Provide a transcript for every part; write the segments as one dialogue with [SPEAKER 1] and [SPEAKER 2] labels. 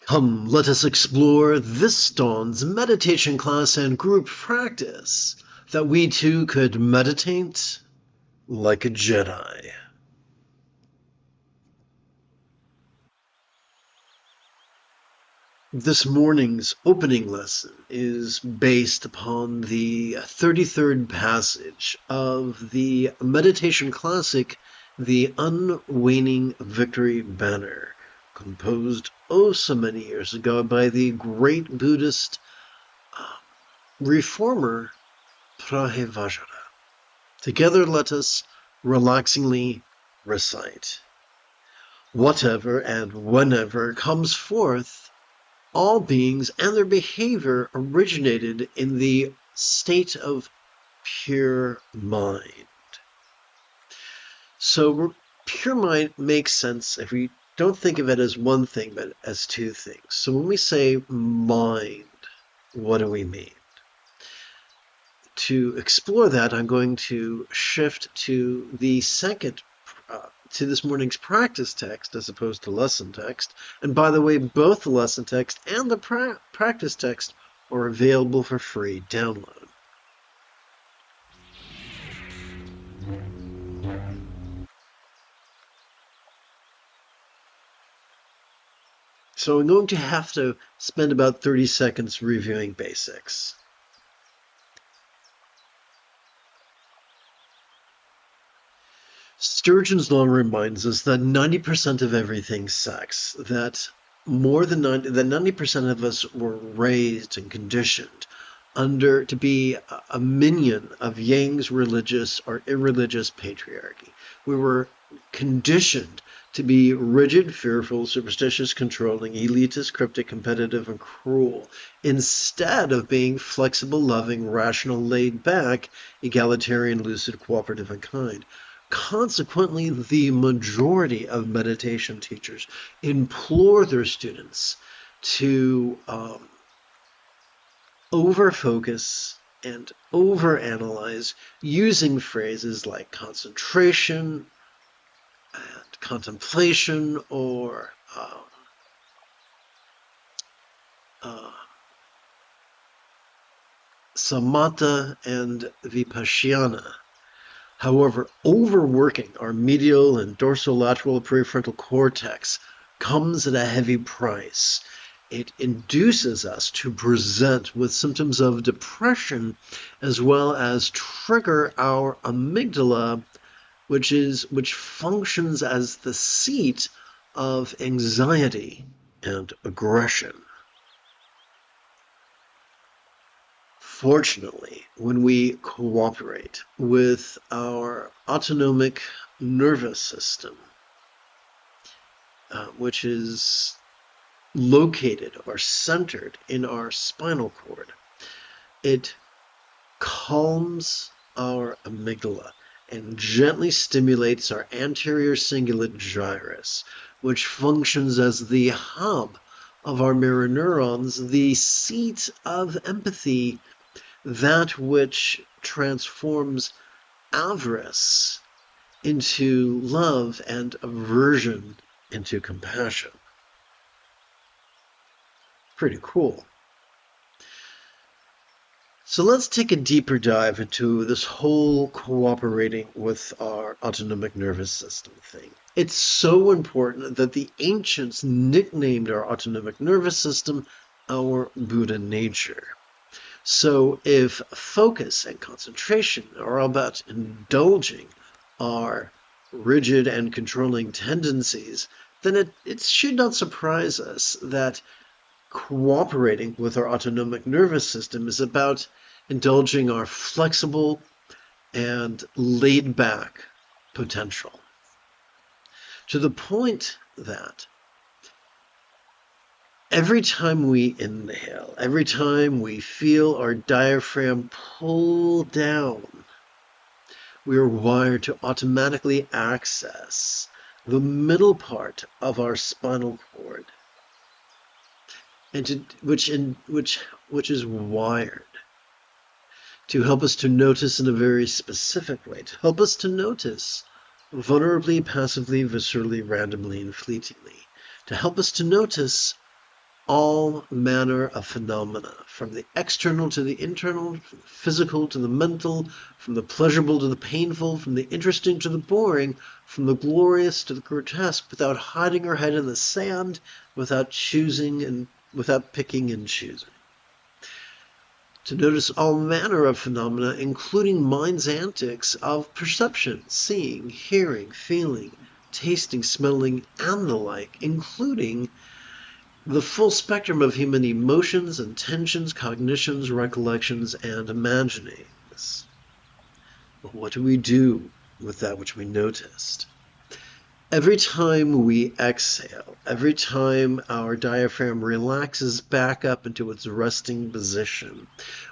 [SPEAKER 1] Come, let us explore this dawn's meditation class and group practice, that we too could meditate like a Jedi. This morning's opening lesson is based upon the 33rd passage of the meditation classic, The Unwaning Victory Banner, composed oh so many years ago by the great Buddhist reformer Prahevajra. Together let us relaxingly recite. Whatever and whenever comes forth, all beings and their behavior originated in the state of pure mind. So pure mind makes sense if we don't think of it as one thing, but as two things. So when we say mind, what do we mean? To explore that, I'm going to shift to the second, to this morning's practice text as opposed to lesson text. And by the way, both the lesson text and the practice text are available for free download. So I'm going to have to spend about 30 seconds reviewing basics. Sturgeon's law reminds us that 90% of everything's sex, that more than 90% of us were raised and conditioned to be a minion of Yang's religious or irreligious patriarchy. We were conditioned to be rigid, fearful, superstitious, controlling, elitist, cryptic, competitive, and cruel, instead of being flexible, loving, rational, laid back, egalitarian, lucid, cooperative, and kind. Consequently, the majority of meditation teachers implore their students to over-focus and over-analyze using phrases like concentration and contemplation or samatha and vipassana. However, overworking our medial and dorsolateral prefrontal cortex comes at a heavy price. It induces us to present with symptoms of depression as well as trigger our amygdala, which functions as the seat of anxiety and aggression. Fortunately, when we cooperate with our autonomic nervous system, which is located or centered in our spinal cord, it calms our amygdala and gently stimulates our anterior cingulate gyrus, which functions as the hub of our mirror neurons, the seat of empathy, that which transforms avarice into love and aversion into compassion. Pretty cool. So let's take a deeper dive into this whole cooperating with our autonomic nervous system thing. It's so important that the ancients nicknamed our autonomic nervous system our Buddha nature. So if focus and concentration are about indulging our rigid and controlling tendencies, then it should not surprise us that cooperating with our autonomic nervous system is about indulging our flexible and laid-back potential. To the point that every time we inhale, every time we feel our diaphragm pull down, we are wired to automatically access the middle part of our spinal cord, and which is wired to help us to notice in a very specific way, to help us to notice vulnerably, passively, viscerally, randomly, and fleetingly, to help us to notice all manner of phenomena, from the external to the internal, from the physical to the mental, from the pleasurable to the painful, from the interesting to the boring, from the glorious to the grotesque, without hiding our head in the sand, without choosing and without picking and choosing. To notice all manner of phenomena, including mind's antics of perception, seeing, hearing, feeling, tasting, smelling, and the like, including the full spectrum of human emotions, intentions, cognitions, recollections, and imaginings. But what do we do with that which we noticed? Every time we exhale, every time our diaphragm relaxes back up into its resting position,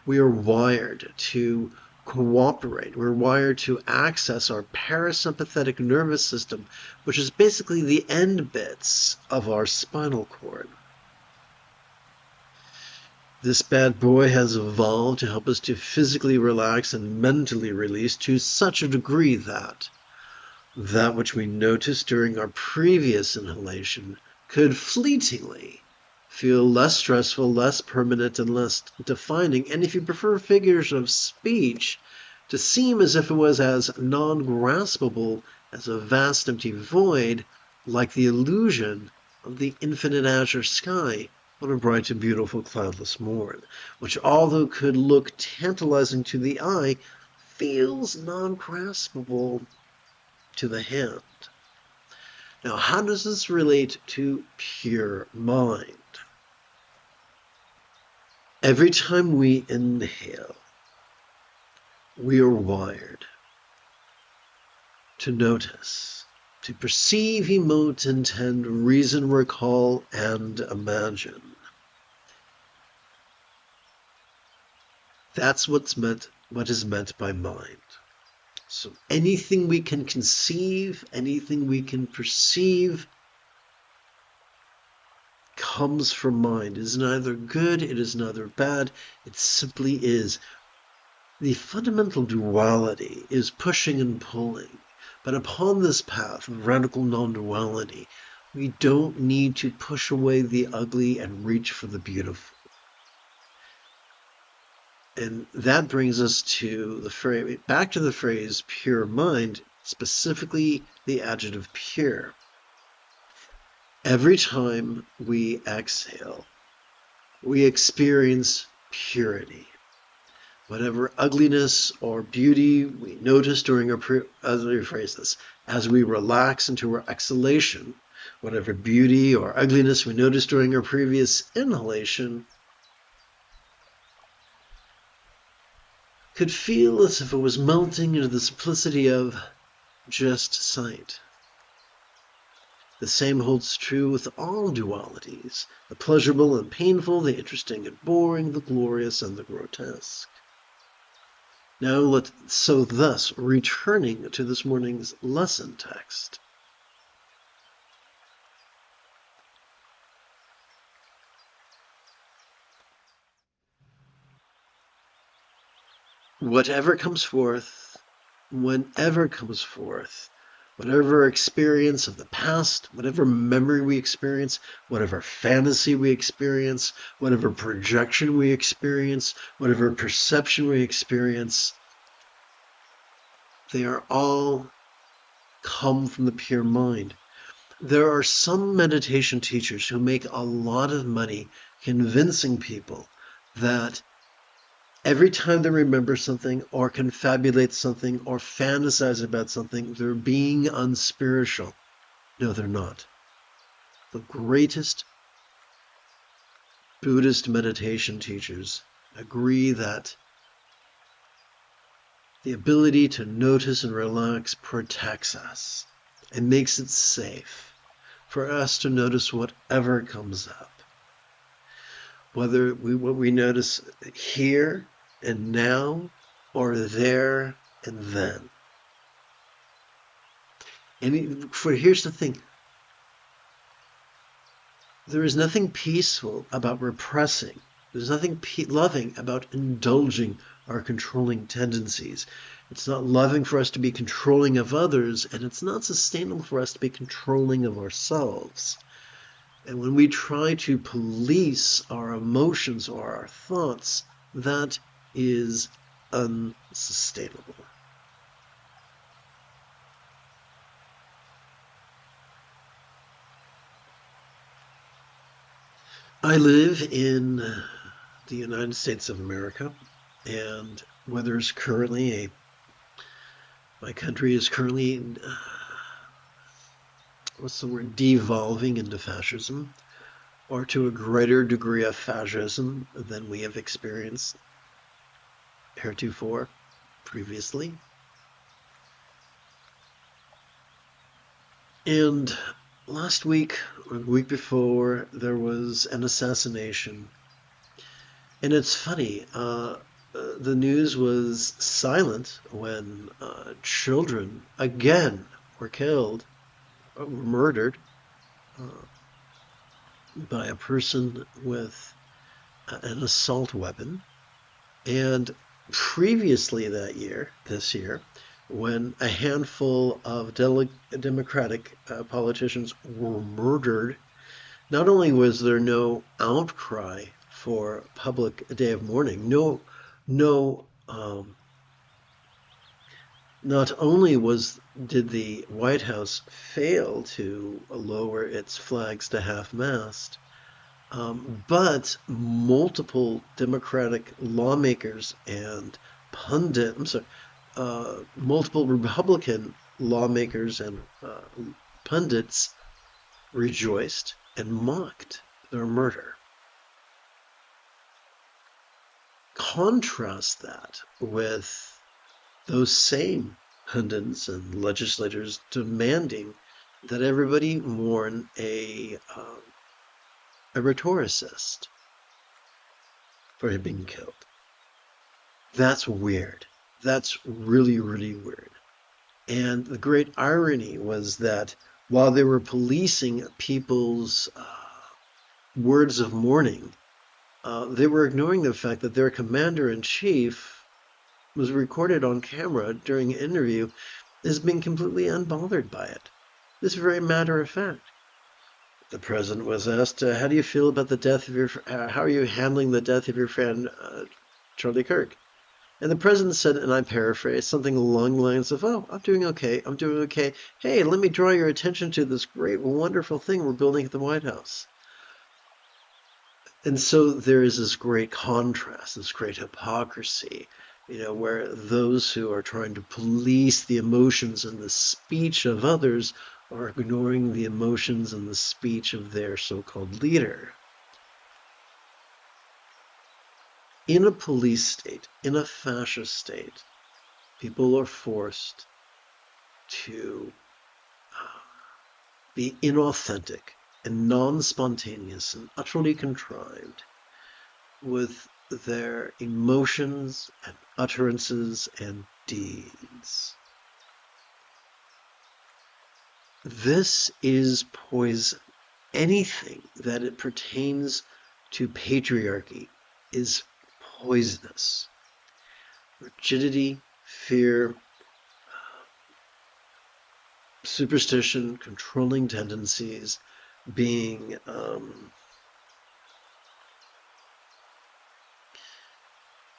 [SPEAKER 1] we are wired to cooperate. We're wired to access our parasympathetic nervous system, which is basically the end bits of our spinal cord. This bad boy has evolved to help us to physically relax and mentally release to such a degree that which we noticed during our previous inhalation could fleetingly feel less stressful, less permanent, and less defining, and if you prefer figures of speech, to seem as if it was as non-graspable as a vast empty void, like the illusion of the infinite azure sky on a bright and beautiful cloudless morn, which, although could look tantalizing to the eye, feels non-graspable to the hand. Now, how does this relate to pure mind? Every time we inhale, we are wired to notice, to perceive, emote, intend, reason, recall, and imagine. That's what is meant by mind. So anything we can conceive, anything we can perceive comes from mind. It is neither good, it is neither bad, it simply is. The fundamental duality is pushing and pulling. But upon this path of radical non-duality, we don't need to push away the ugly and reach for the beautiful. And that brings us to the phrase, back to the phrase pure mind, specifically the adjective pure. Every time we exhale, we experience purity. Whatever ugliness or beauty we notice during as we relax into our exhalation, whatever beauty or ugliness we notice during our previous inhalation could feel as if it was melting into the simplicity of just sight. The same holds true with all dualities, the pleasurable and painful, the interesting and boring, the glorious and the grotesque. Now thus, returning to this morning's lesson text. Whatever comes forth, whenever comes forth, whatever experience of the past, whatever memory we experience, whatever fantasy we experience, whatever projection we experience, whatever perception we experience, they are all come from the pure mind. There are some meditation teachers who make a lot of money convincing people that every time they remember something or confabulate something or fantasize about something, they're being unspiritual. No, they're not. The greatest Buddhist meditation teachers agree that the ability to notice and relax protects us and makes it safe for us to notice whatever comes up. Whether what we notice here and now, or there and then. Here's the thing. There is nothing peaceful about repressing. There's nothing loving about indulging our controlling tendencies. It's not loving for us to be controlling of others, and it's not sustainable for us to be controlling of ourselves. And when we try to police our emotions or our thoughts, that is unsustainable. I live in the United States of America, and my country is currently, what's the word, devolving into fascism, or to a greater degree of fascism than we have experienced heretofore previously. And last week, or the week before, there was an assassination. And it's funny, the news was silent when children again were killed, were murdered uh, by a person with an assault weapon. And previously this year, when a handful of Democratic politicians were murdered, not only was there no outcry for public day of mourning, no, not only did the White House fail to lower its flags to half-mast, but multiple Democratic lawmakers and multiple Republican lawmakers and pundits rejoiced and mocked their murder. Contrast that with those same pundits and legislators demanding that everybody mourn a rhetoricist for him being killed. That's weird. That's really, really weird. And the great irony was that while they were policing people's words of mourning, they were ignoring the fact that their commander-in-chief was recorded on camera during an interview as being completely unbothered by it. This very matter of fact. The president was asked, how do you feel about the death of how are you handling the death of your friend, Charlie Kirk? And the president said, and I paraphrase, something along the lines of, oh, I'm doing okay. I'm doing okay. Hey, let me draw your attention to this great, wonderful thing we're building at the White House. And so there is this great contrast, this great hypocrisy, where those who are trying to police the emotions and the speech of others are ignoring the emotions and the speech of their so-called leader. In a police state, in a fascist state, people are forced to be inauthentic and non-spontaneous and utterly contrived with their emotions and utterances and deeds. This is poison. Anything that it pertains to patriarchy is poisonous. Rigidity, fear, superstition, controlling tendencies, being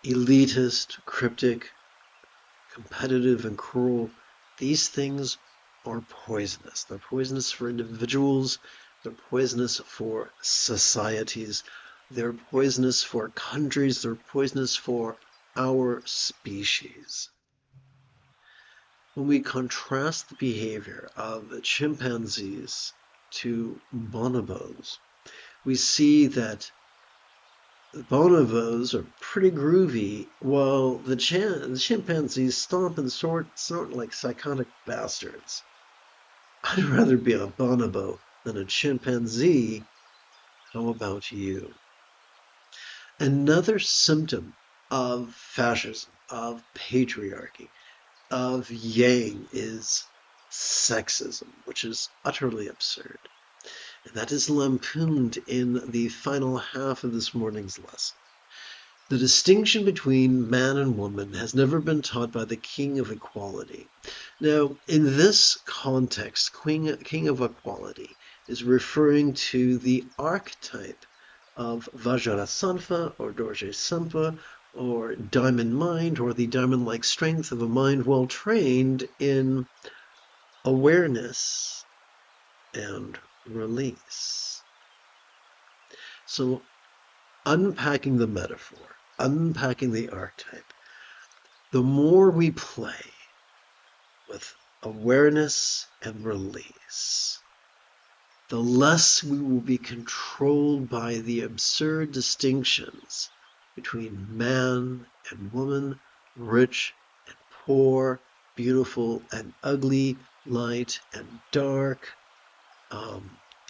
[SPEAKER 1] elitist, cryptic, competitive, and cruel, these things are poisonous. They're poisonous for individuals, they're poisonous for societies, they're poisonous for countries, they're poisonous for our species. When we contrast the behavior of chimpanzees to bonobos, we see that the bonobos are pretty groovy, while the chimpanzees stomp and snort like psychotic bastards. I'd rather be a bonobo than a chimpanzee. How about you? Another symptom of fascism, of patriarchy, of yang is sexism, which is utterly absurd. And that is lampooned in the final half of this morning's lesson. The distinction between man and woman has never been taught by the king of equality. Now, in this context, king of equality is referring to the archetype of Vajrasattva or Dorje Sampa or diamond mind, or the diamond-like strength of a mind well trained in awareness and release. So, unpacking the metaphor, unpacking the archetype, the more we play with awareness and release, the less we will be controlled by the absurd distinctions between man and woman, rich and poor, beautiful and ugly, light and dark.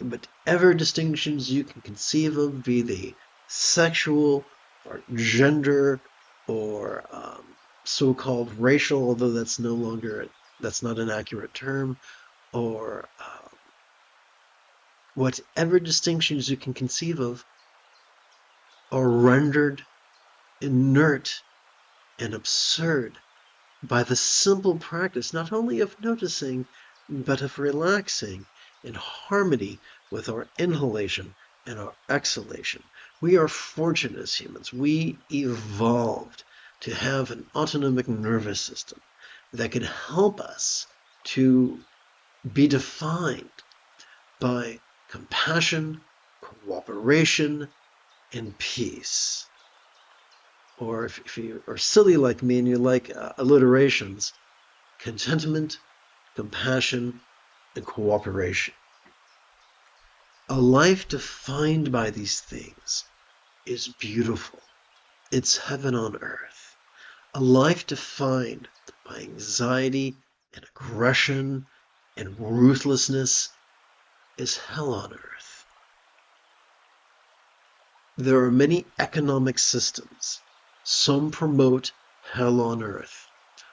[SPEAKER 1] Whatever distinctions you can conceive of, be they sexual or gender or so-called racial, although that's not an accurate term, or whatever distinctions you can conceive of are rendered inert and absurd by the simple practice not only of noticing, but of relaxing in harmony with our inhalation and our exhalation. We are fortunate as humans. We evolved to have an autonomic nervous system that can help us to be defined by compassion, cooperation, and peace. Or if you are silly like me and you like alliterations, contentment, compassion, and cooperation. A life defined by these things is beautiful. It's heaven on earth. A life defined by anxiety and aggression and ruthlessness is hell on earth. There are many economic systems. Some promote hell on earth.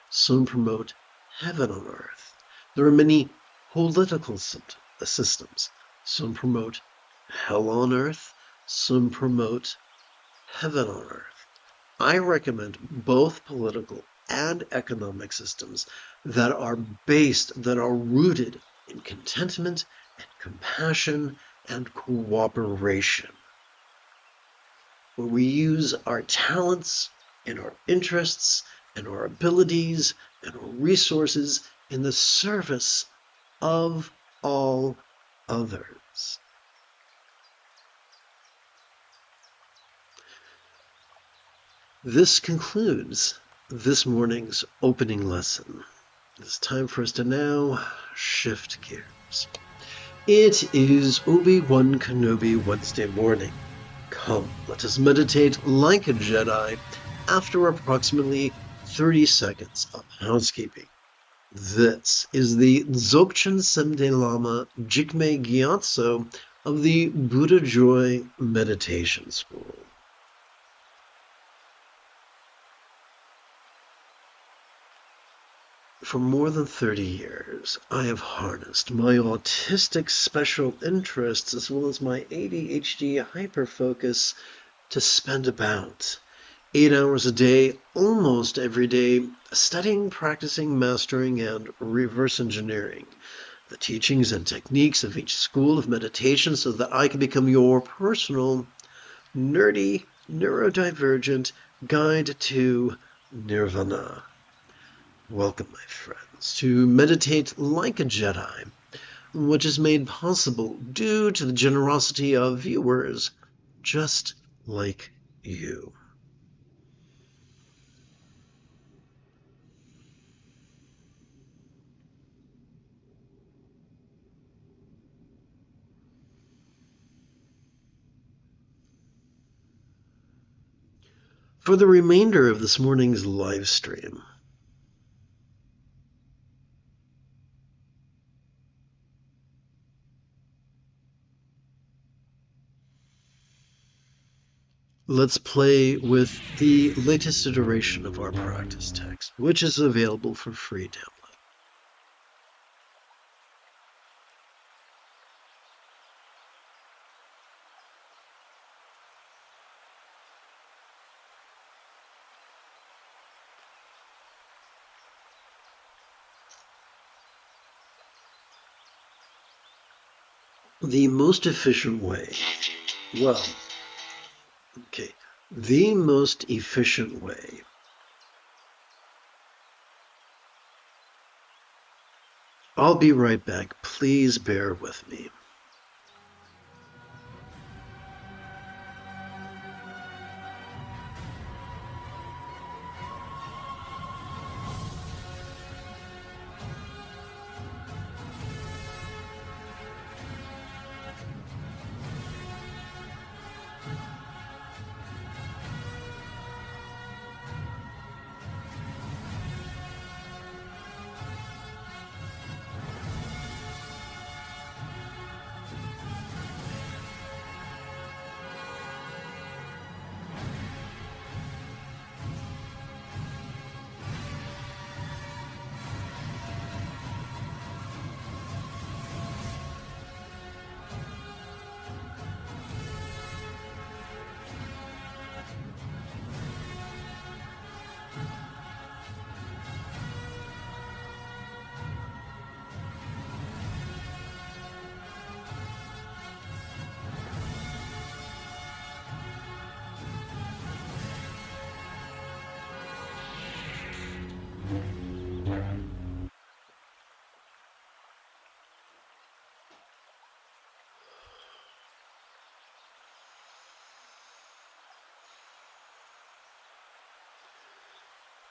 [SPEAKER 1] Some promote heaven on earth. There are many political systems. Some promote hell on earth. Some promote heaven on earth. I recommend both political and economic systems that are rooted in contentment and compassion and cooperation, where we use our talents and our interests and our abilities and our resources in the service of all others. This concludes this morning's opening lesson. It's time for us to now shift gears. It is Obi-Wan Kenobi Wednesday morning. Come, let us meditate like a Jedi after approximately 30 seconds of housekeeping. This is the Dzogchen Semde Lama Jigme Gyatso of the Buddha Joy Meditation School. For more than 30 years, I have harnessed my autistic special interests as well as my ADHD hyperfocus to spend about 8 hours a day, almost every day, studying, practicing, mastering, and reverse engineering the teachings and techniques of each school of meditation so that I can become your personal, nerdy, neurodivergent guide to nirvana. Welcome, my friends, to Meditate Like a Jedi, which is made possible due to the generosity of viewers just like you. For the remainder of this morning's live stream, let's play with the latest iteration of our practice text, which is available for free download. The most efficient way, well, okay, the most efficient way I'll be right back. Please bear with me.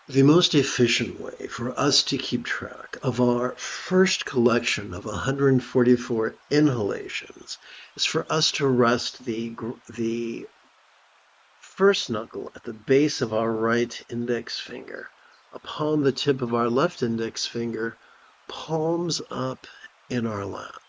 [SPEAKER 1] The most efficient way for us to keep track of our first collection of 144 inhalations is for us to rest the first knuckle at the base of our right index finger upon the tip of our left index finger, palms up in our lap.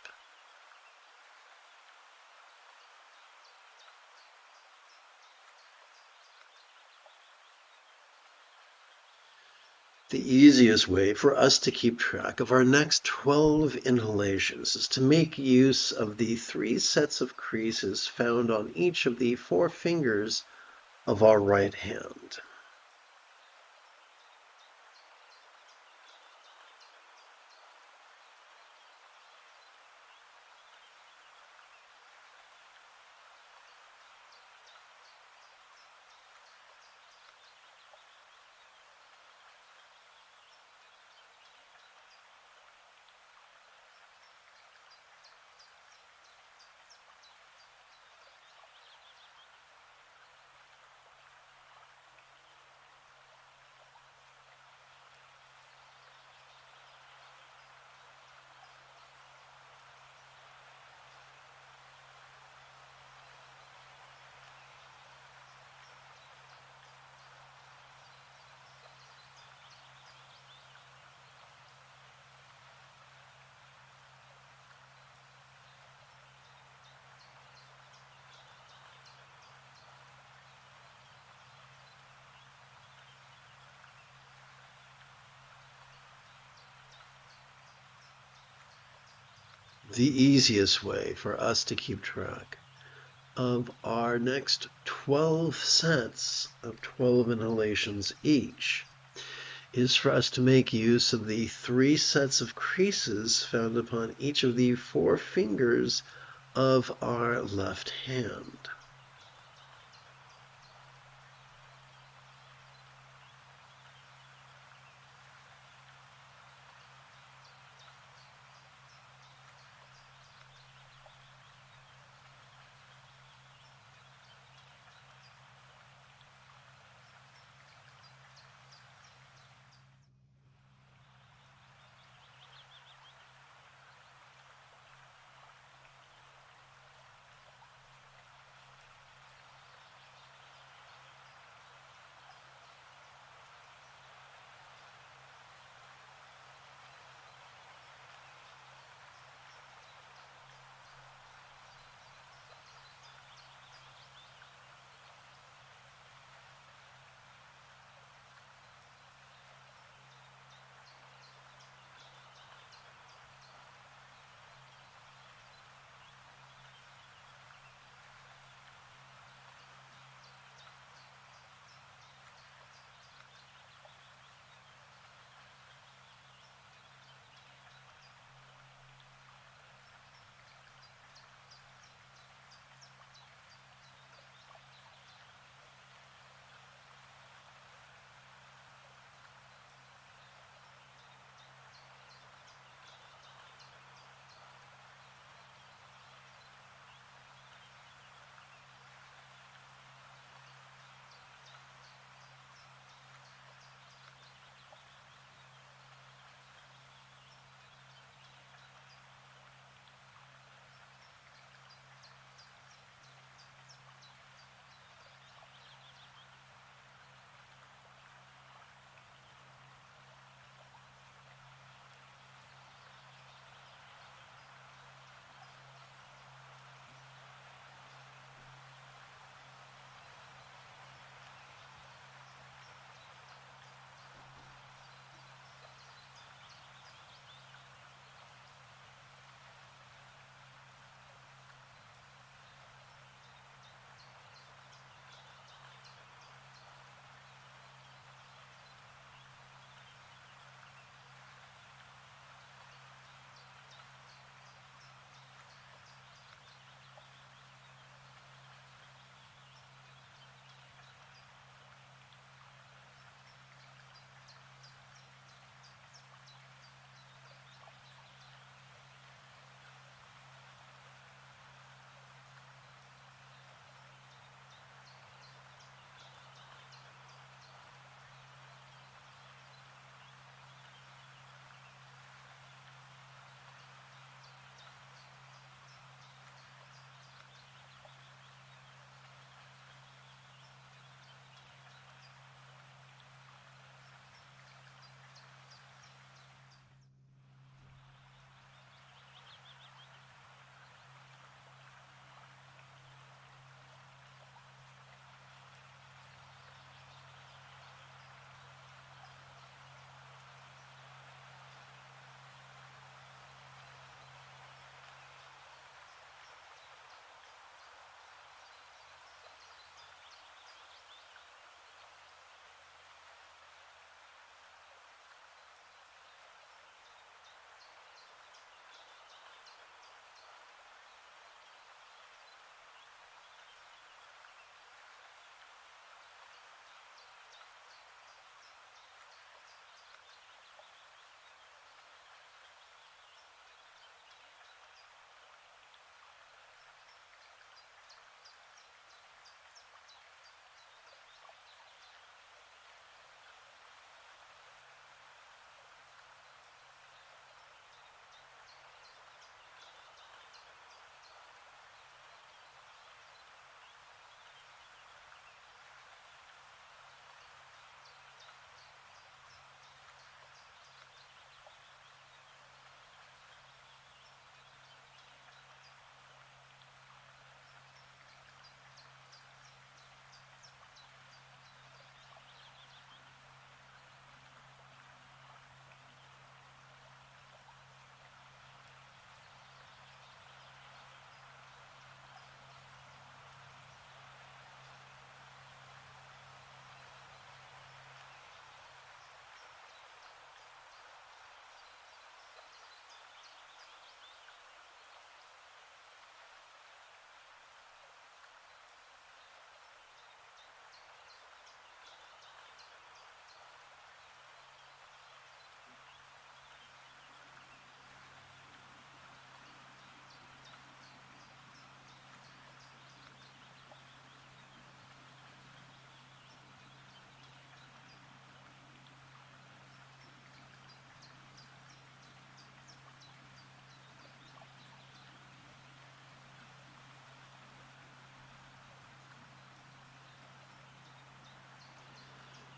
[SPEAKER 1] The easiest way for us to keep track of our next 12 inhalations is to make use of the 3 sets of creases found on each of the 4 fingers of our right hand. The easiest way for us to keep track of our next 12 sets of 12 inhalations each is for us to make use of the 3 sets of creases found upon each of the 4 fingers of our left hand.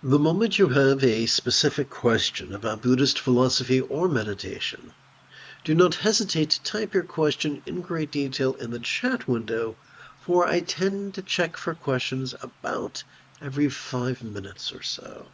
[SPEAKER 1] The moment you have a specific question about Buddhist philosophy or meditation, do not hesitate to type your question in great detail in the chat window, for I tend to check for questions about every 5 minutes or so.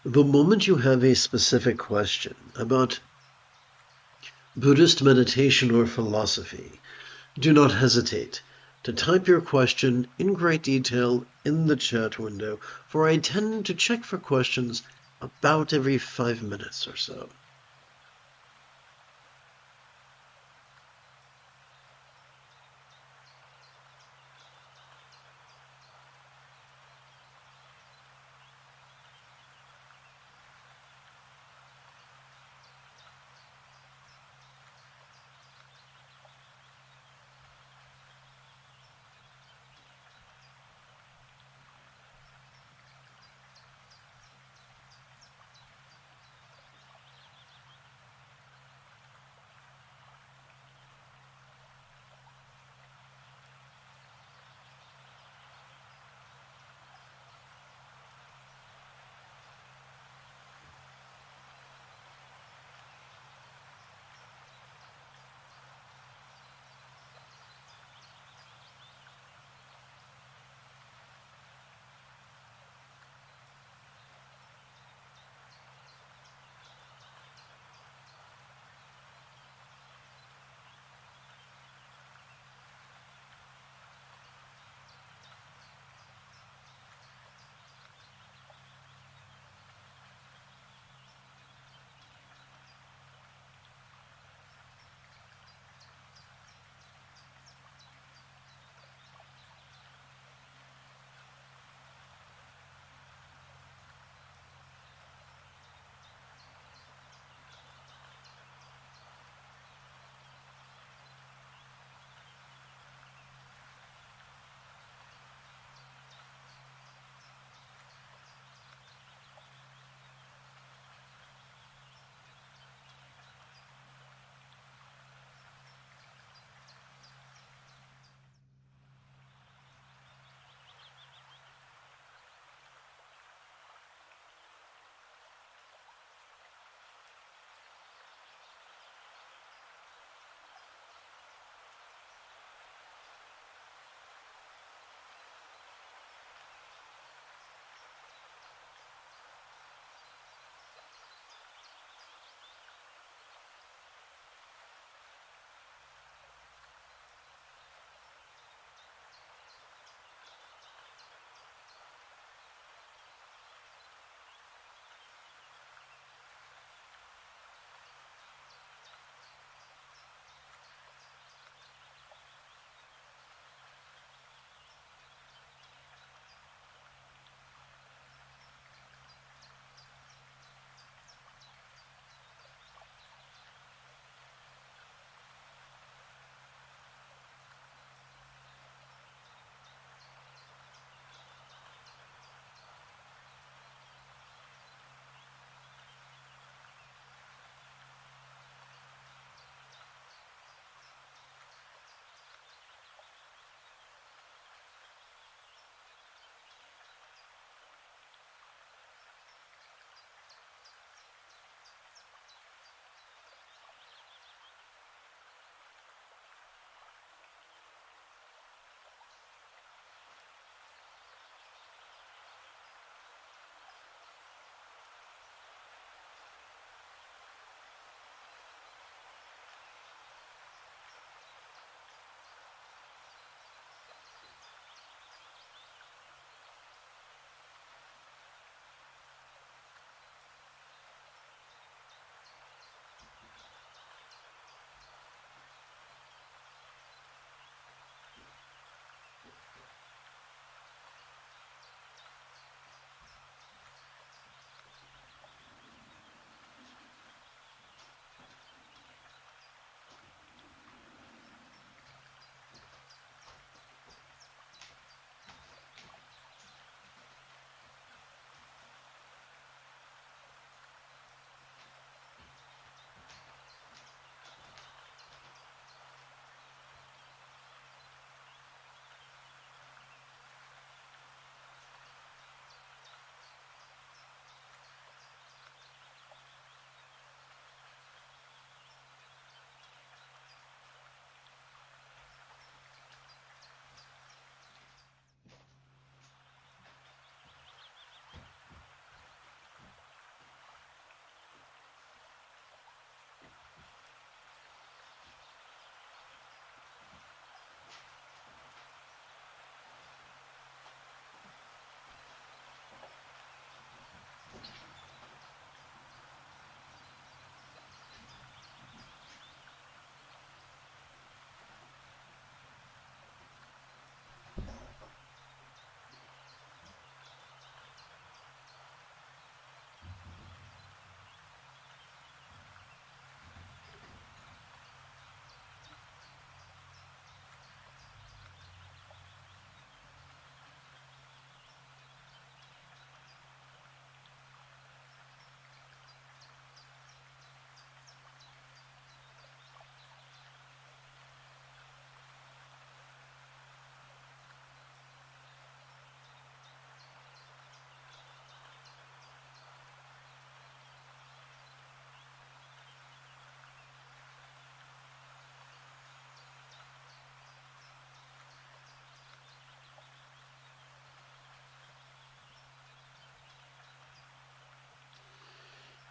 [SPEAKER 1] The moment you have a specific question about Buddhist meditation or philosophy, do not hesitate to type your question in great detail in the chat window, for I tend to check for questions about every 5 minutes or so.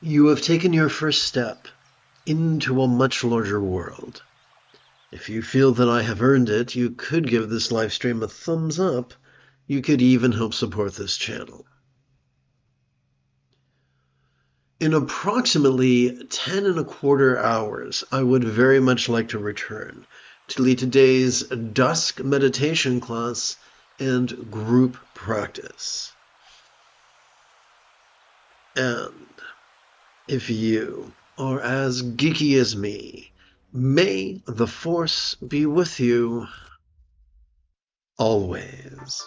[SPEAKER 1] You have taken your first step into a much larger world. If you feel that I have earned it, you could give this live stream a thumbs up. You could even help support this channel. In approximately 10 and a quarter hours, I would very much like to return to lead today's dusk meditation class and group practice. And if you are as geeky as me, may the Force be with you always.